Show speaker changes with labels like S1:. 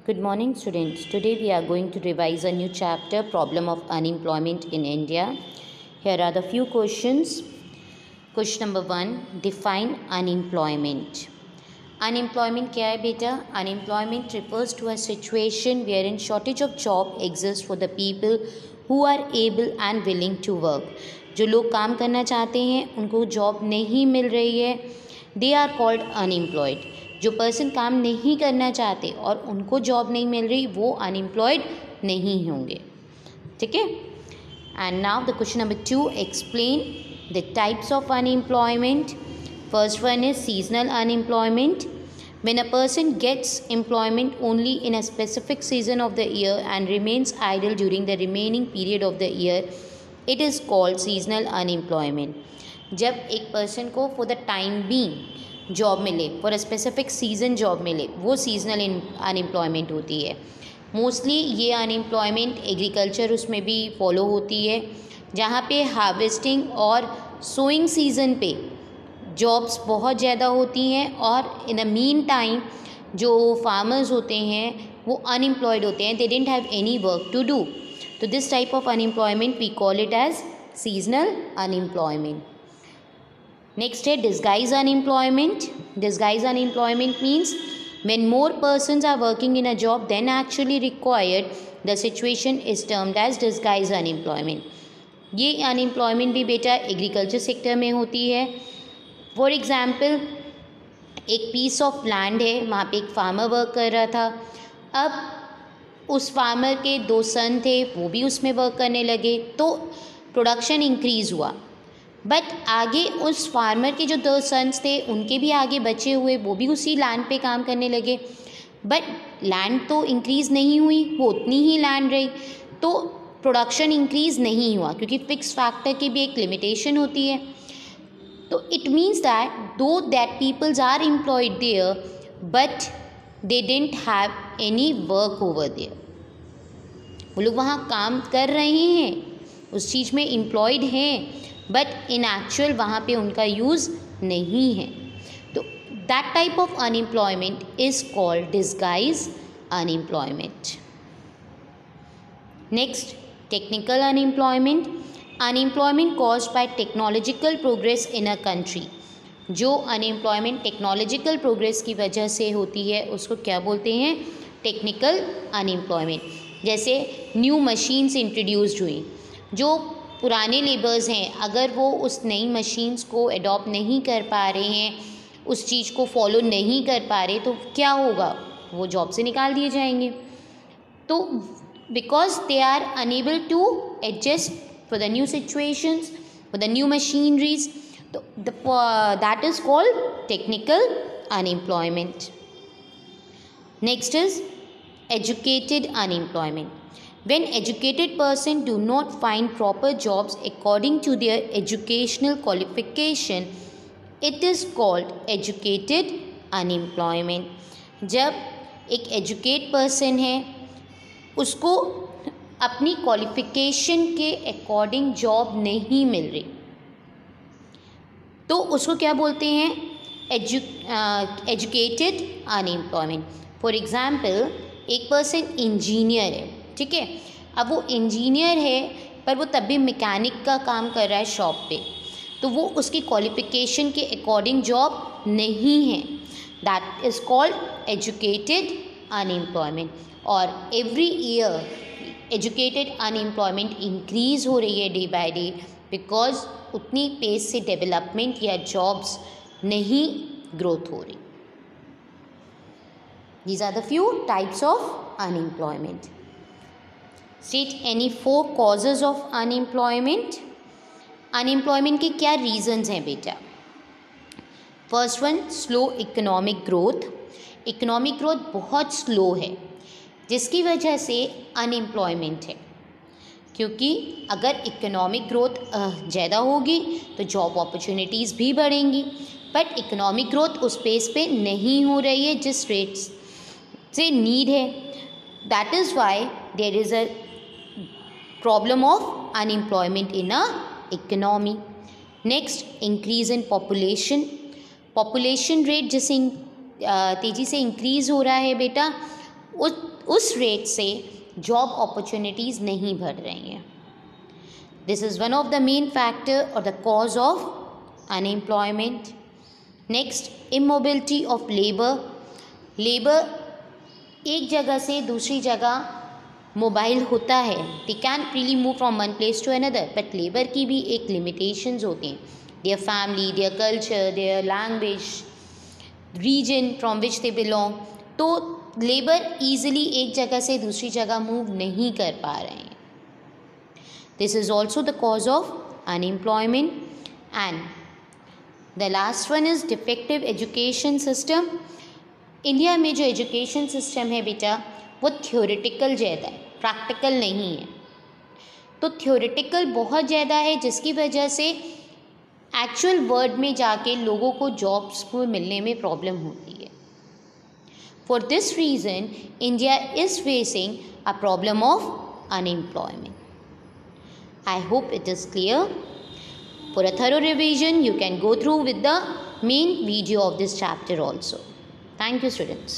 S1: Good morning, students. Today we are going to revise a new chapter, Problem of Unemployment in India. Here are the few questions. Question number 1, define unemployment. Unemployment क्या है बेटा? Unemployment refers to a situation wherein shortage of job exists for the people who are able and willing to work. जो लोग काम करना चाहते हैं उनको जॉब नहीं मिल रही है, they are called unemployed. जो पर्सन काम नहीं करना चाहते और उनको जॉब नहीं मिल रही वो अनएम्प्लॉयड नहीं होंगे. ठीक है. And now the question number 2, explain the types of unemployment. First one is seasonal unemployment. When a person gets employment only in a specific season of the year and remains idle during the remaining period of the year, it is called seasonal unemployment. जब एक person को for the time being job मिले, for a specific season job मिले, वो seasonal unemployment होती है. Mostly ये unemployment agriculture उसमें भी फॉलो होती है, जहाँ पे हार्वेस्टिंग और सोइंग सीज़न पे जॉब्स बहुत ज़्यादा होती हैं और इन द मीन टाइम जो फार्मर्स होते हैं वो अनएम्प्लॉयड होते हैं, they didn't have any work to do. तो this type of unemployment we call it as seasonal unemployment. Next है disguise unemployment. Disguise unemployment means when more persons are working in a job than actually required, the situation is termed as disguise unemployment. ये unemployment भी बेटा agriculture sector में होती है. For example एक piece of land है, वहाँ पे एक फार्मर वर्क कर रहा था. अब उस फार्मर के 2 सन थे, वो भी उसमें वर्क करने लगे, तो प्रोडक्शन इंक्रीज़ हुआ. बट आगे उस फार्मर के जो 2 सन्स थे उनके भी आगे बचे हुए, वो भी उसी लैंड पे काम करने लगे. बट लैंड तो इंक्रीज़ नहीं हुई, वो उतनी ही लैंड रही, तो प्रोडक्शन इंक्रीज़ नहीं हुआ, क्योंकि फिक्स फैक्टर की भी एक लिमिटेशन होती है. तो इट मीन्स दैट दो that peoples are employed there but they didn't have any work over there. वो लोग वहाँ काम कर रहे हैं, उस चीज़ में एम्प्लॉयड हैं, बट इन एक्चुअल वहाँ पे उनका यूज़ नहीं है. तो that type of unemployment is called disguise unemployment. Next, technical unemployment. Unemployment caused by technological progress in a country. जो अनएम्प्लॉयमेंट टेक्नोलॉजिकल प्रोग्रेस की वजह से होती है उसको क्या बोलते हैं? Technical unemployment. जैसे न्यू मशीन्स इंट्रोड्यूस्ड हुई, जो पुराने लेबर्स हैं अगर वो उस नई मशीन्स को अडॉप्ट नहीं कर पा रहे हैं, उस चीज़ को फॉलो नहीं कर पा रहे, तो क्या होगा? वो जॉब से निकाल दिए जाएंगे. तो because they are unable to adjust for the new situations, for the new machineries, तो that is called technical unemployment. Next is educated unemployment. When educated persons do not find proper jobs according to their educational qualification, it is called educated unemployment. जब एक educate person है उसको अपनी qualification के according job नहीं मिल रही, तो उसको क्या बोलते हैं? Educated unemployment. फॉर एग्जाम्पल एक पर्सन इंजीनियर है, ठीक है. अब वो इंजीनियर है पर वो तब भी मैकेनिक का काम कर रहा है शॉप पे, तो वो उसकी क्वालिफिकेशन के अकॉर्डिंग जॉब नहीं है. That is called educated unemployment. और every year educated unemployment increase हो रही है डे बाय डे, बिकॉज उतनी पेस से डेवलपमेंट या जॉब्स नहीं ग्रोथ हो रही. These are the few types of unemployment. State any 4 causes of unemployment. Unemployment के क्या reasons हैं बेटा? First one, slow economic growth. Economic growth बहुत स्लो है जिसकी वजह से अनएम्प्लॉयमेंट है, क्योंकि अगर इकोनॉमिक ग्रोथ ज़्यादा होगी तो जॉब अपॉर्चुनिटीज़ भी बढ़ेंगी, बट इकोनॉमिक ग्रोथ उस पेस पे नहीं हो रही है जिस रेट से नीड है. That is why there is a problem of unemployment in a economy. Next, increase in population rate जिससे तेज़ी से इंक्रीज़ हो रहा है बेटा, उस रेट से जॉब अपॉर्चुनिटीज़ नहीं बढ़ रही हैं. This is one of the main factor और the cause of unemployment. Next, immobility of labour एक जगह से दूसरी जगह मोबाइल होता है. They can really move from one place to another, but labour की भी एक लिमिटेशंस होती हैं. Their family, their culture, their language, region from which they belong. तो लेबर ईजिली एक जगह से दूसरी जगह मूव नहीं कर पा रहे हैं. This is also the cause of unemployment. And the last one is defective education system. India में जो एजुकेशन सिस्टम है बेटा, वो थ्योरेटिकल ज़्यादा है, प्रैक्टिकल नहीं है. तो थ्योरेटिकल बहुत ज़्यादा है, जिसकी वजह से एक्चुअल वर्ल्ड में जाके लोगों को जॉब्स को मिलने में प्रॉब्लम होती है. For this reason India is facing a problem of unemployment. I hope it is clear. For a thorough revision, you can go through with the main video of this chapter also. Thank you, students.